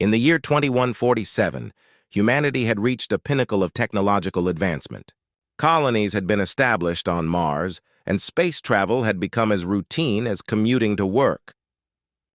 In the year 2147, humanity had reached a pinnacle of technological advancement. Colonies had been established on Mars, and space travel had become as routine as commuting to work.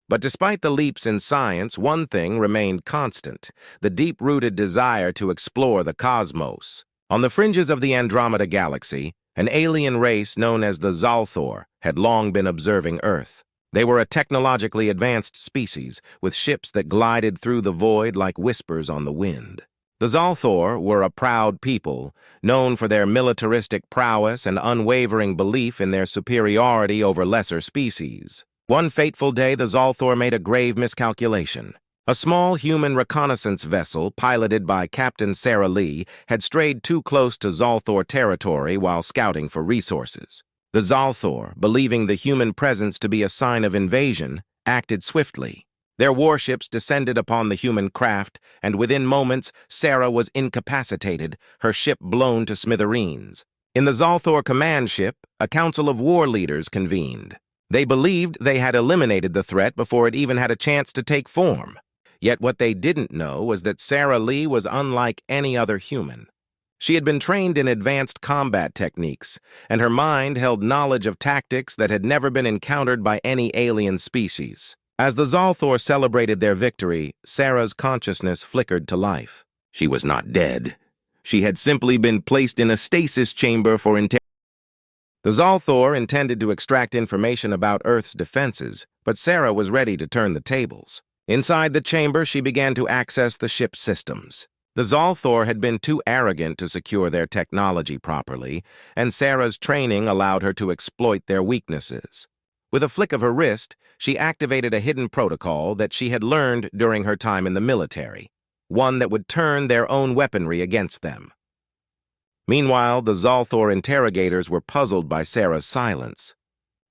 But despite the leaps in science, one thing remained constant: the deep-rooted desire to explore the cosmos. On the fringes of the Andromeda Galaxy, an alien race known as the Zalthor had long been observing Earth. They were a technologically advanced species, with ships that glided through the void like whispers on the wind. The Zalthor were a proud people, known for their militaristic prowess and unwavering belief in their superiority over lesser species. One fateful day, the Zalthor made a grave miscalculation. A small human reconnaissance vessel, piloted by Captain Sarah Lee, had strayed too close to Zalthor territory while scouting for resources. The Zalthor, believing the human presence to be a sign of invasion, acted swiftly. Their warships descended upon the human craft, and within moments, Sarah was incapacitated, her ship blown to smithereens. In the Zalthor command ship, a council of war leaders convened. They believed they had eliminated the threat before it even had a chance to take form. Yet what they didn't know was that Sarah Lee was unlike any other human. She had been trained in advanced combat techniques, and her mind held knowledge of tactics that had never been encountered by any alien species. As the Zalthor celebrated their victory, Sarah's consciousness flickered to life. She was not dead. She had simply been placed in a stasis chamber for interrogation. The Zalthor intended to extract information about Earth's defenses, but Sarah was ready to turn the tables. Inside the chamber, she began to access the ship's systems. The Zalthor had been too arrogant to secure their technology properly, and Sarah's training allowed her to exploit their weaknesses. With a flick of her wrist, she activated a hidden protocol that she had learned during her time in the military, one that would turn their own weaponry against them. Meanwhile, the Zalthor interrogators were puzzled by Sarah's silence.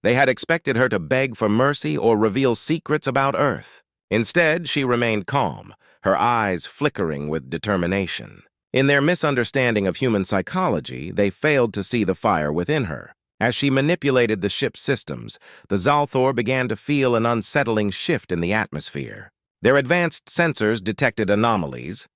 They had expected her to beg for mercy or reveal secrets about Earth. Instead, she remained calm, her eyes flickering with determination. In their misunderstanding of human psychology, they failed to see the fire within her. As she manipulated the ship's systems, the Zalthor began to feel an unsettling shift in the atmosphere. Their advanced sensors detected anomalies,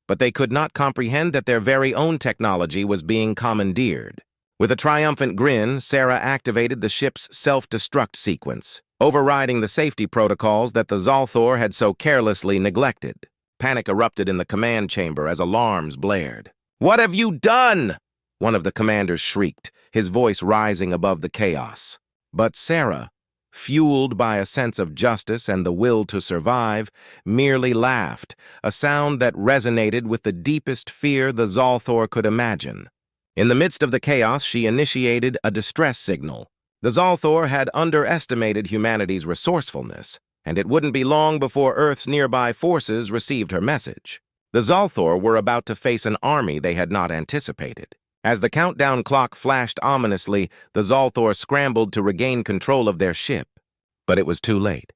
but they could not comprehend that their very own technology was being commandeered. With a triumphant grin, Sarah activated the ship's self-destruct sequence, overriding the safety protocols that the Zalthor had so carelessly neglected. Panic erupted in the command chamber as alarms blared. "What have you done?" one of the commanders shrieked, his voice rising above the chaos. But Sarah, fueled by a sense of justice and the will to survive, merely laughed, a sound that resonated with the deepest fear the Zalthor could imagine. In the midst of the chaos, she initiated a distress signal. The Zalthor had underestimated humanity's resourcefulness, and it wouldn't be long before Earth's nearby forces received her message. The Zalthor were about to face an army they had not anticipated. As the countdown clock flashed ominously, the Zalthor scrambled to regain control of their ship. But it was too late.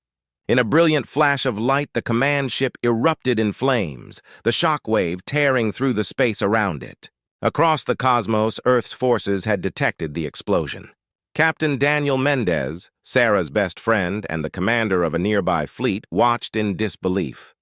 In a brilliant flash of light, the command ship erupted in flames, the shockwave tearing through the space around it. Across the cosmos, Earth's forces had detected the explosion. Captain Daniel Mendez, Sarah's best friend and the commander of a nearby fleet, watched in disbelief.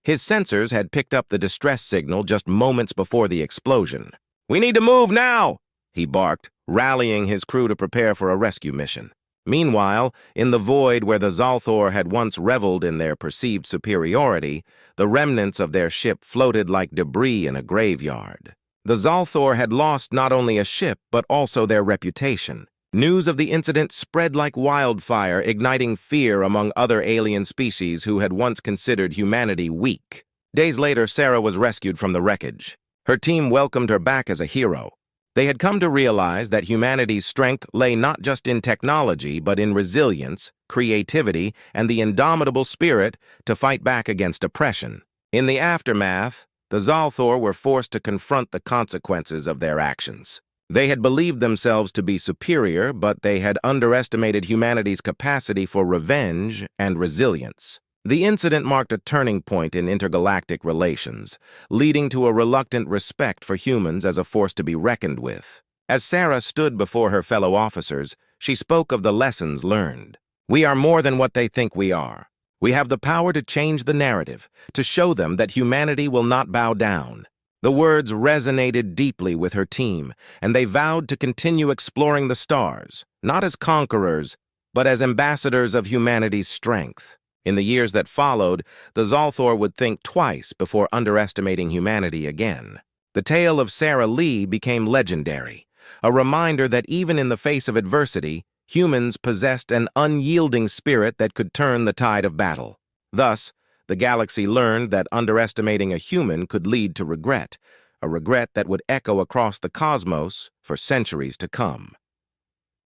His sensors had picked up the distress signal just moments before the explosion. "We need to move now!" he barked, rallying his crew to prepare for a rescue mission. Meanwhile, in the void where the Zalthor had once reveled in their perceived superiority, the remnants of their ship floated like debris in a graveyard. The Zalthor had lost not only a ship, but also their reputation. News of the incident spread like wildfire, igniting fear among other alien species who had once considered humanity weak. Days later, Sarah was rescued from the wreckage. Her team welcomed her back as a hero. They had come to realize that humanity's strength lay not just in technology, but in resilience, creativity, and the indomitable spirit to fight back against oppression. In the aftermath, the Zalthor were forced to confront the consequences of their actions. They had believed themselves to be superior, but they had underestimated humanity's capacity for revenge and resilience. The incident marked a turning point in intergalactic relations, leading to a reluctant respect for humans as a force to be reckoned with. As Sarah stood before her fellow officers, she spoke of the lessons learned. "We are more than what they think we are. We have the power to change the narrative, to show them that humanity will not bow down. The words resonated deeply with her team, and they vowed to continue exploring the stars, not as conquerors, but as ambassadors of humanity's strength. In the years that followed, the Zalthor would think twice before underestimating humanity again. The tale of Sarah Lee became legendary, a reminder that even in the face of adversity, humans possessed an unyielding spirit that could turn the tide of battle. Thus, the galaxy learned that underestimating a human could lead to regret, a regret that would echo across the cosmos for centuries to come.